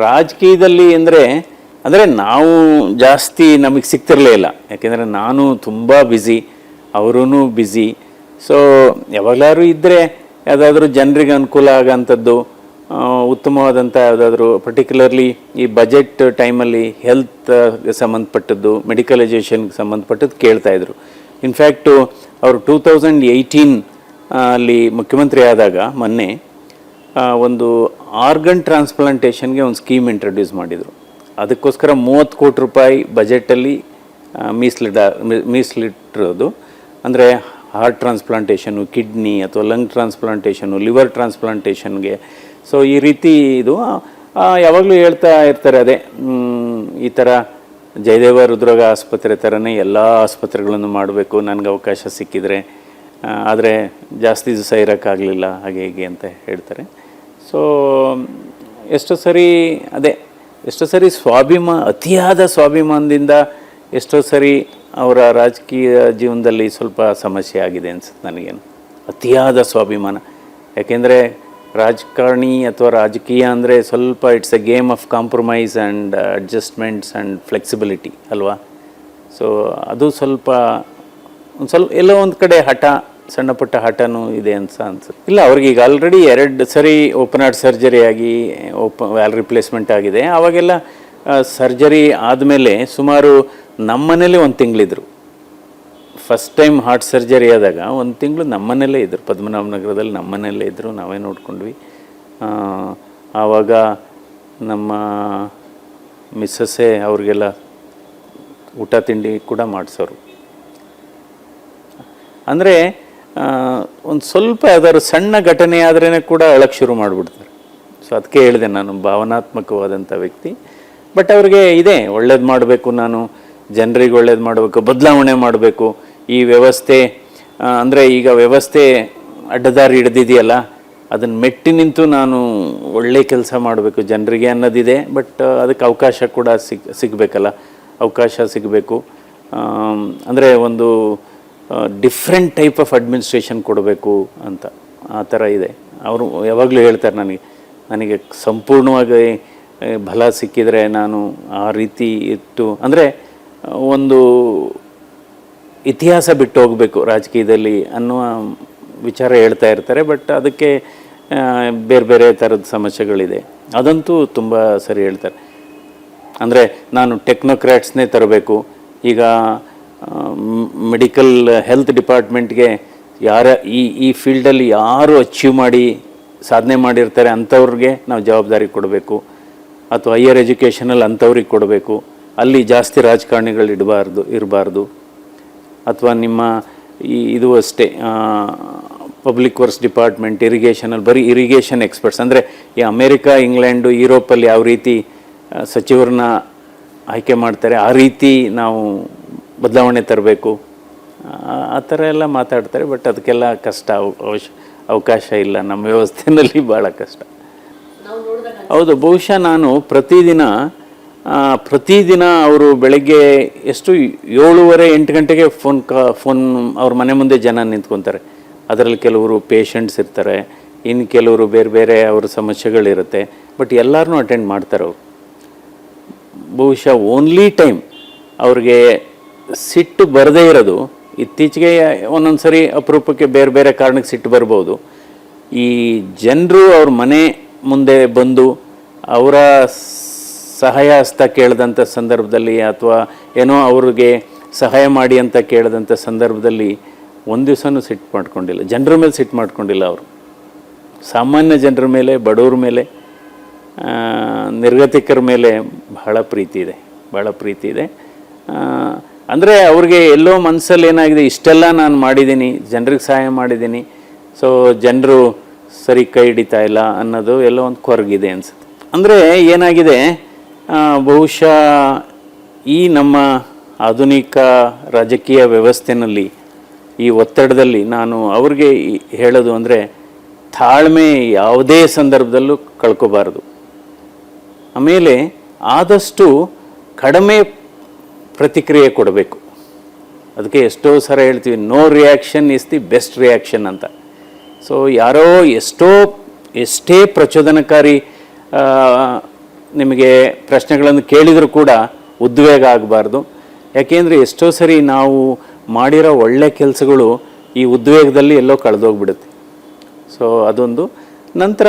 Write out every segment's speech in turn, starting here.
ರಾಜಕೀಯದಲ್ಲಿ ಅಂದರೆ ನಾವು ಜಾಸ್ತಿ ನಮಗೆ ಸಿಗ್ತಿರಲೇ ಇಲ್ಲ. ಯಾಕೆಂದರೆ ನಾನು ತುಂಬ ಬ್ಯುಸಿ, ಅವರೂ ಬ್ಯುಸಿ. ಸೊ ಯಾವಾಗಲಾದ್ರು ಇದ್ದರೆ ಯಾವುದಾದ್ರೂ ಜನರಿಗೆ ಅನುಕೂಲ ಆಗೋಂಥದ್ದು ಉತ್ತಮವಾದಂಥ ಯಾವುದಾದ್ರೂ ಪರ್ಟಿಕ್ಯುಲರ್ಲಿ ಈ ಬಜೆಟ್ ಟೈಮಲ್ಲಿ ಹೆಲ್ತ್ ಸಂಬಂಧಪಟ್ಟದ್ದು, ಮೆಡಿಕಲೈಜೇಷನ್ಗೆ ಸಂಬಂಧಪಟ್ಟದ್ದು ಕೇಳ್ತಾಯಿದ್ರು. ಇನ್ಫ್ಯಾಕ್ಟು ಅವರು 2018 ಅಲ್ಲಿ ಮುಖ್ಯಮಂತ್ರಿ ಆದಾಗ ಮೊನ್ನೆ ಒಂದು ಆರ್ಗನ್ ಟ್ರಾನ್ಸ್ಪ್ಲಾಂಟೇಷನ್ಗೆ ಒಂದು ಸ್ಕೀಮ್ ಇಂಟ್ರೊಡ್ಯೂಸ್ ಮಾಡಿದರು. ಅದಕ್ಕೋಸ್ಕರ 30 ಕೋಟಿ ರೂಪಾಯಿ ಬಜೆಟಲ್ಲಿ ಮೀಸಲಿಟ್ಟಿರೋದು. ಅಂದರೆ ಹಾರ್ಟ್ ಟ್ರಾನ್ಸ್ಪ್ಲಾಂಟೇಷನು, ಕಿಡ್ನಿ ಅಥವಾ ಲಂಗ್ ಟ್ರಾನ್ಸ್ಪ್ಲಾಂಟೇಷನು, ಲಿವರ್ ಟ್ರಾನ್ಸ್ಪ್ಲಾಂಟೇಷನ್ಗೆ. ಸೊ ಈ ರೀತಿ ಇದು ಯಾವಾಗಲೂ ಹೇಳ್ತಾ ಇರ್ತಾರೆ. ಅದೇ ಈ ಥರ ಜಯದೇವ ಹೃದ್ರೋಗ ಆಸ್ಪತ್ರೆ ಥರನೇ ಎಲ್ಲ ಆಸ್ಪತ್ರೆಗಳನ್ನು ಮಾಡಬೇಕು ನನಗೆ ಅವಕಾಶ ಸಿಕ್ಕಿದರೆ, ಆದರೆ ಜಾಸ್ತಿ ದಿವಸ ಇರೋಕ್ಕಾಗಲಿಲ್ಲ ಹಾಗೆ ಹೀಗೆ ಅಂತ ಹೇಳ್ತಾರೆ. ಸೊ ಎಷ್ಟೋ ಸರಿ ಅತಿಯಾದ ಸ್ವಾಭಿಮಾನದಿಂದ ಎಷ್ಟೋ ಸರಿ ಅವರ ರಾಜಕೀಯ ಜೀವನದಲ್ಲಿ ಸ್ವಲ್ಪ ಸಮಸ್ಯೆ ಆಗಿದೆ ಅನ್ಸುತ್ತೆ ನನಗೇನು, ಅತಿಯಾದ ಸ್ವಾಭಿಮಾನ. ಯಾಕೆಂದರೆ ರಾಜಕಾರಣಿ ಅಥವಾ ರಾಜಕೀಯ ಅಂದರೆ ಸ್ವಲ್ಪ it's A game of compromise and adjustments and flexibility ಅಲ್ವಾ. ಸೊ ಅದು ಎಲ್ಲೋ ಒಂದು ಕಡೆ ಸಣ್ಣ ಪುಟ್ಟ ಹಠನೂ ಇದೆ ಅನ್ಸುತ್ತೆ. ಇಲ್ಲ, ಅವ್ರಿಗೆ ಈಗ ಆಲ್ರೆಡಿ 2 ಸರಿ ಓಪನ್ ಹಾರ್ಟ್ ಸರ್ಜರಿ ಆಗಿ ವ್ಯಾಲ್ ರಿಪ್ಲೇಸ್ಮೆಂಟ್ ಆಗಿದೆ. ಆವಾಗೆಲ್ಲ ಸರ್ಜರಿ ಆದಮೇಲೆ ಸುಮಾರು ನಮ್ಮನೇಲೆ 1 ತಿಂಗಳಿದ್ರು. ಫಸ್ಟ್ ಟೈಮ್ ಹಾರ್ಟ್ ಸರ್ಜರಿ ಆದಾಗ 1 ತಿಂಗಳು ನಮ್ಮನೇಲೇ ಇದ್ದರು, ಪದ್ಮನಾಭನಗರದಲ್ಲಿ ನಮ್ಮನೇಲೇ ಇದ್ದರು, ನಾವೇ ನೋಡ್ಕೊಂಡ್ವಿ. ಆವಾಗ ನಮ್ಮ ಮಿಸ್ಸಸ್ಸೇ ಅವ್ರಿಗೆಲ್ಲ ಊಟ ತಿಂಡಿ ಕೂಡ ಮಾಡಿಸೋರು. ಅಂದರೆ ಒಂದು ಸ್ವಲ್ಪ ಯಾವ್ದಾದ್ರು ಸಣ್ಣ ಘಟನೆ ಆದ್ರೇ ಕೂಡ ಅಳಕ್ಕೆ ಶುರು ಮಾಡಿಬಿಡ್ತಾರೆ. ಸೊ ಅದಕ್ಕೆ ಹೇಳಿದೆ, ನಾನು ಭಾವನಾತ್ಮಕವಾದಂಥ ವ್ಯಕ್ತಿ. ಬಟ್ ಅವ್ರಿಗೆ ಇದೆ, ಒಳ್ಳೇದು ಮಾಡಬೇಕು, ನಾನು ಜನರಿಗೆ ಒಳ್ಳೇದು ಮಾಡಬೇಕು, ಬದಲಾವಣೆ ಮಾಡಬೇಕು. ಈ ವ್ಯವಸ್ಥೆ ಅಂದರೆ ಈಗ ವ್ಯವಸ್ಥೆ ಅಡ್ಡದಾರಿ ಹಿಡ್ದಿದೆಯಲ್ಲ, ಅದನ್ನು ಮೆಟ್ಟಿ ನಿಂತು ನಾನು ಒಳ್ಳೆ ಕೆಲಸ ಮಾಡಬೇಕು ಜನರಿಗೆ ಅನ್ನೋದಿದೆ. ಬಟ್ ಅದಕ್ಕೆ ಅವಕಾಶ ಕೂಡ ಸಿಗಬೇಕಲ್ಲ, ಅವಕಾಶ ಸಿಗಬೇಕು. ಅಂದರೆ ಒಂದು ಡಿಫ್ರೆಂಟ್ ಟೈಪ್ ಆಫ್ ಅಡ್ಮಿನಿಸ್ಟ್ರೇಷನ್ ಕೊಡಬೇಕು ಅಂತ ಆ ಥರ ಇದೆ. ಅವರು ಯಾವಾಗಲೂ ಹೇಳ್ತಾರೆ, ನನಗೆ ಸಂಪೂರ್ಣವಾಗಿ ಬಲ ಸಿಕ್ಕಿದರೆ ನಾನು ಆ ರೀತಿ ಇಟ್ಟು, ಅಂದರೆ ಒಂದು ಇತಿಹಾಸ ಬಿಟ್ಟು ಹೋಗಬೇಕು ರಾಜಕೀಯದಲ್ಲಿ ಅನ್ನುವ ವಿಚಾರ ಹೇಳ್ತಾ ಇರ್ತಾರೆ. ಬಟ್ ಅದಕ್ಕೆ ಬೇರೆ ಬೇರೆ ಥರದ ಸಮಸ್ಯೆಗಳಿದೆ. ಅದಂತೂ ತುಂಬ ಸರಿ ಹೇಳ್ತಾರೆ. ಅಂದರೆ ನಾನು ಟೆಕ್ನೋಕ್ರಾಟ್ಸ್ನೇ ತರಬೇಕು. ಈಗ ಮೆಡಿಕಲ್ ಹೆಲ್ತ್ ಡಿಪಾರ್ಟ್ಮೆಂಟ್ಗೆ ಈ ಫೀಲ್ಡಲ್ಲಿ ಯಾರು ಅಚೀವ್ ಮಾಡಿ ಸಾಧನೆ ಮಾಡಿರ್ತಾರೆ ಅಂಥವ್ರಿಗೆ ನಾವು ಜವಾಬ್ದಾರಿ ಕೊಡಬೇಕು, ಅಥವಾ ಹೈಯರ್ ಎಜುಕೇಷನಲ್ಲಿ ಅಂಥವ್ರಿಗೆ ಕೊಡಬೇಕು. ಅಲ್ಲಿ ಜಾಸ್ತಿ ರಾಜಕಾರಣಿಗಳು ಇರಬಾರ್ದು. ಅಥವಾ ನಿಮ್ಮ ಇದು ಅಷ್ಟೇ, ಪಬ್ಲಿಕ್ ವರ್ಕ್ಸ್ ಡಿಪಾರ್ಟ್ಮೆಂಟ್, ಇರಿಗೇಷನಲ್ಲಿ ಬರೀ ಇರಿಗೇಷನ್ ಎಕ್ಸ್ಪರ್ಟ್ಸ್. ಅಂದರೆ ಈ ಅಮೇರಿಕಾ, ಇಂಗ್ಲೆಂಡು, ಯುರೋಪಲ್ಲಿ ಯಾವ ರೀತಿ ಸಚಿವರನ್ನ ಆಯ್ಕೆ ಮಾಡ್ತಾರೆ ಆ ರೀತಿ ನಾವು ಬದಲಾವಣೆ ತರಬೇಕು, ಆ ಥರ ಎಲ್ಲ ಮಾತಾಡ್ತಾರೆ. ಬಟ್ ಅದಕ್ಕೆಲ್ಲ ಕಷ್ಟ, ಅವಕಾಶ ಇಲ್ಲ ನಮ್ಮ ವ್ಯವಸ್ಥೆಯಲ್ಲಿ, ಭಾಳ ಕಷ್ಟ. ಹೌದು, ಬಹುಶಃ ನಾನು ಪ್ರತಿದಿನ ಅವರು ಬೆಳಗ್ಗೆ 7:30-8 ಗಂಟೆಗೆ ಫೋನ್ ಅವ್ರ ಮನೆ ಮುಂದೆ ಜನ ನಿಂತ್ಕೊತಾರೆ. ಅದರಲ್ಲಿ ಕೆಲವರು ಪೇಷಂಟ್ಸ್ ಇರ್ತಾರೆ, ಇನ್ನು ಕೆಲವರು ಬೇರೆ ಬೇರೆ ಅವ್ರ ಸಮಸ್ಯೆಗಳಿರುತ್ತೆ. ಬಟ್ ಎಲ್ಲರನ್ನೂ ಅಟೆಂಡ್ ಮಾಡ್ತಾರೆ ಅವರು. ಬಹುಶಃ ಓನ್ಲಿ ಟೈಮ್ ಅವ್ರಿಗೆ ಸಿಟ್ಟು ಬರದೇ ಇರೋದು, ಇತ್ತೀಚೆಗೆ ಒಂದೊಂದು ಸರಿ ಅಪರೂಪಕ್ಕೆ ಬೇರೆ ಬೇರೆ ಕಾರಣಕ್ಕೆ ಸಿಟ್ಟು ಬರ್ಬೋದು, ಈ ಜನರು ಅವ್ರ ಮನೆ ಮುಂದೆ ಬಂದು ಅವರ ಸಹಾಯ ಹಸ್ತ ಕೇಳಿದಂಥ ಸಂದರ್ಭದಲ್ಲಿ, ಅಥವಾ ಏನೋ ಅವ್ರಿಗೆ ಸಹಾಯ ಮಾಡಿ ಅಂತ ಕೇಳಿದಂಥ ಸಂದರ್ಭದಲ್ಲಿ ಒಂದು ದಿವಸನೂ ಸಿಟ್ಟು ಮಾಡ್ಕೊಂಡಿಲ್ಲ, ಜನರ ಮೇಲೆ ಸಿಟ್ಟು ಮಾಡ್ಕೊಂಡಿಲ್ಲ. ಅವರು ಸಾಮಾನ್ಯ ಜನರ ಮೇಲೆ, ಬಡವ್ರ ಮೇಲೆ, ನಿರ್ಗತಿಕರ ಮೇಲೆ ಭಾಳ ಪ್ರೀತಿ ಇದೆ. ಅಂದರೆ ಅವ್ರಿಗೆ ಎಲ್ಲೋ ಮನಸ್ಸಲ್ಲಿ ಏನಾಗಿದೆ, ಇಷ್ಟೆಲ್ಲ ನಾನು ಮಾಡಿದ್ದೀನಿ, ಜನರಿಗೆ ಸಹಾಯ ಮಾಡಿದ್ದೀನಿ, ಸೊ ಜನರು ಸರಿ ಕೈ ಹಿಡಿತಾ ಇಲ್ಲ ಅನ್ನೋದು ಎಲ್ಲೋ ಒಂದು ಕೊರಗಿದೆ ಅನ್ಸುತ್ತೆ. ಅಂದರೆ ಏನಾಗಿದೆ, ಬಹುಶಃ ಈ ನಮ್ಮ ಆಧುನಿಕ ರಾಜಕೀಯ ವ್ಯವಸ್ಥೆಯಲ್ಲಿ, ಈ ಒತ್ತಡದಲ್ಲಿ ನಾನು ಅವ್ರಿಗೆ ಹೇಳೋದು ಅಂದರೆ, ತಾಳ್ಮೆ ಯಾವುದೇ ಸಂದರ್ಭದಲ್ಲೂ ಕಳ್ಕೋಬಾರ್ದು. ಆಮೇಲೆ ಆದಷ್ಟು ಕಡಿಮೆ ಪ್ರತಿಕ್ರಿಯೆ ಕೊಡಬೇಕು. ಅದಕ್ಕೆ ಎಷ್ಟೋ ಸಲ ಹೇಳ್ತೀವಿ, no reaction is the best reaction ಅಂತ. ಸೊ ಯಾರೋ ಎಷ್ಟೇ ಪ್ರಚೋದನಕಾರಿ ನಿಮಗೆ ಪ್ರಶ್ನೆಗಳನ್ನು ಕೇಳಿದರೂ ಕೂಡ ಉದ್ವೇಗ ಆಗಬಾರ್ದು. ಯಾಕೆಂದರೆ ಎಷ್ಟೋ ಸರಿ ನಾವು ಮಾಡಿರೋ ಒಳ್ಳೆ ಕೆಲಸಗಳು ಈ ಉದ್ವೇಗದಲ್ಲಿ ಎಲ್ಲೋ ಕಳೆದೋಗ್ಬಿಡುತ್ತೆ. ಸೊ ಅದೊಂದು. ನಂತರ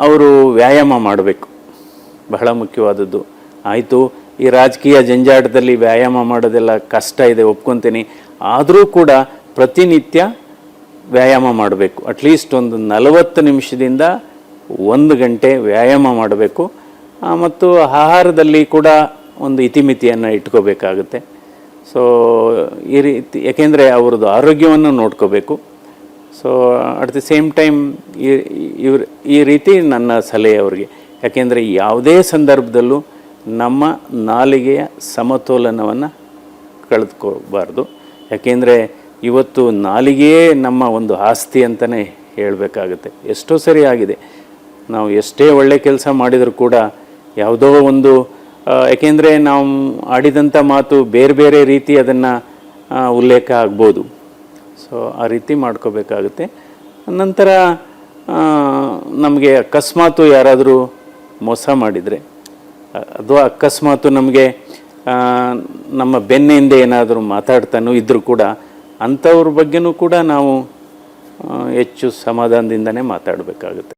ಅವರು ವ್ಯಾಯಾಮ ಮಾಡಬೇಕು, ಬಹಳ ಮುಖ್ಯವಾದದ್ದು. ಆಯಿತು, ಈ ರಾಜಕೀಯ ಜಂಜಾಟದಲ್ಲಿ ವ್ಯಾಯಾಮ ಮಾಡೋದೆಲ್ಲ ಕಷ್ಟ ಇದೆ, ಒಪ್ಕೊತೀನಿ. ಆದರೂ ಕೂಡ ಪ್ರತಿನಿತ್ಯ ವ್ಯಾಯಾಮ ಮಾಡಬೇಕು. ಅಟ್ಲೀಸ್ಟ್ ಒಂದು 40 ನಿಮಿಷದಿಂದ 1 ಗಂಟೆ ವ್ಯಾಯಾಮ ಮಾಡಬೇಕು. ಮತ್ತು ಆಹಾರದಲ್ಲಿ ಕೂಡ ಒಂದು ಇತಿಮಿತಿಯನ್ನು ಇಟ್ಕೋಬೇಕಾಗುತ್ತೆ. ಸೊ ಈ ರೀತಿ, ಯಾಕೆಂದರೆ ಅವ್ರದ್ದು ಆರೋಗ್ಯವನ್ನು ನೋಡ್ಕೋಬೇಕು. So at the same time ಈ ರೀತಿ ನನ್ನ ಸಲಹೆ ಅವ್ರಿಗೆ. ಯಾಕೆಂದರೆ ಯಾವುದೇ ಸಂದರ್ಭದಲ್ಲೂ ನಮ್ಮ ನಾಲಿಗೆಯ ಸಮತೋಲನವನ್ನು ಕಳೆದುಕೋಬಾರ್ದು. ಯಾಕೆಂದರೆ ಇವತ್ತು ನಾಲಿಗೆಯೇ ನಮ್ಮ ಒಂದು ಆಸ್ತಿ ಅಂತಲೇ ಹೇಳಬೇಕಾಗುತ್ತೆ. ಎಷ್ಟೋ ಸರಿ ಆಗಿದೆ, ನಾವು ಎಷ್ಟೇ ಒಳ್ಳೆ ಕೆಲಸ ಮಾಡಿದರೂ ಕೂಡ ಯಾವುದೋ ಒಂದು ಯಾಕೆಂದರೆ ನಾವು ಆಡಿದಂಥ ಮಾತು ಬೇರೆ ಬೇರೆ ರೀತಿ ಅದನ್ನು ಉಲ್ಲೇಖ ಆಗ್ಬೋದು. ಸೊ ಆ ರೀತಿ ಮಾಡ್ಕೋಬೇಕಾಗುತ್ತೆ. ನಂತರ ನಮಗೆ ಅಕಸ್ಮಾತು ಯಾರಾದರೂ ಮೋಸ ಮಾಡಿದರೆ, ಅಥವಾ ಅಕಸ್ಮಾತು ನಮಗೆ ನಮ್ಮ ಬೆನ್ನಿಂದ ಏನಾದರೂ ಮಾತಾಡ್ತಾನೂ ಇದ್ದರೂ ಕೂಡ ಅಂಥವ್ರ ಬಗ್ಗೆನೂ ಕೂಡ ನಾವು ಹೆಚ್ಚು ಸಮಾಧಾನದಿಂದನೇ ಮಾತಾಡಬೇಕಾಗುತ್ತೆ.